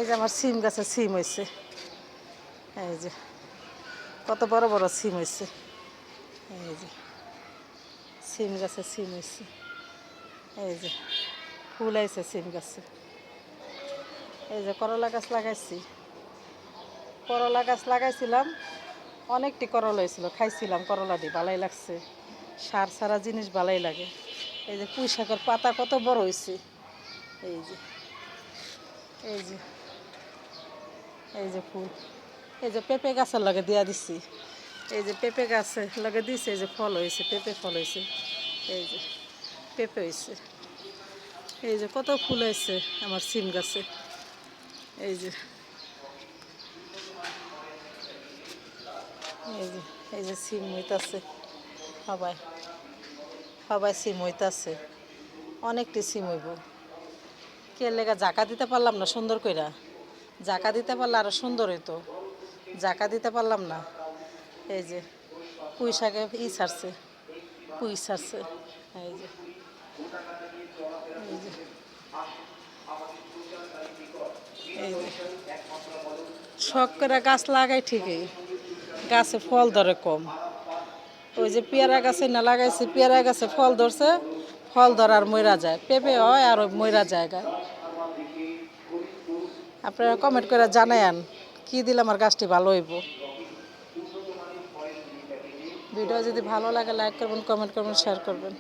যে আমার সিম গাছে সিম হয়েছে, এই যে কত বড় বড় সিম হয়েছে, এই যে সিম গাছে সিম হয়েছে, এই যে ফুল হয়েছে সিম গাছে। এই যে করলা গাছ লাগাইছি, করলা গাছ লাগাইছিলাম, অনেকটি করলা হয়েছিল, খাইছিলাম করলাটি, ভালোই লাগছে। সার ছাড়া জিনিস ভালোই লাগে। এই যে পুঁই শাকের পাতা কত বড় হয়েছে, এই যে এই যে এই যে ফুল, এই যে পেঁপে গাছের লগে দিয়া দিছি, এই যে পেঁপে গাছে লগে দিছে, এই যে ফল হয়েছে, পেঁপে ফল হয়েছে, এই যে পেঁপে হয়েছে। এই যে কত ফুল হয়েছে আমার সিম গাছে, এই যে এই যে এই যে সিম হইতাছে, সবাই সবাই সিম হইতাছে, অনেকটি সিম হইব। কে লেগা জাকা দিতে পারলাম না সুন্দর কইরা, জাকা দিতে পারলে আরো সুন্দর হইতো, জাকা দিতে পারলাম না। এই যে পুঁই শাকে ছাড়ছে, পুঁই ছাড়ছে, এই যে এই যে এই যে শখ করে গাছ লাগাই ঠিকই, গাছে ফল ধরে কম। ওই যে পেয়ারা গাছে না লাগাইছি, পেয়ারা গাছে ফল ধরছে, ফল ধরার মইরা যায়, পেঁপে হয় আর মইরা জায়গা। আপনারা কমেন্ট করে জানায়েন কি দিলে আমার গাছটি ভালো হইব। ভিডিও যদি ভালো লাগে লাইক করবেন, কমেন্ট করবেন, শেয়ার করবেন।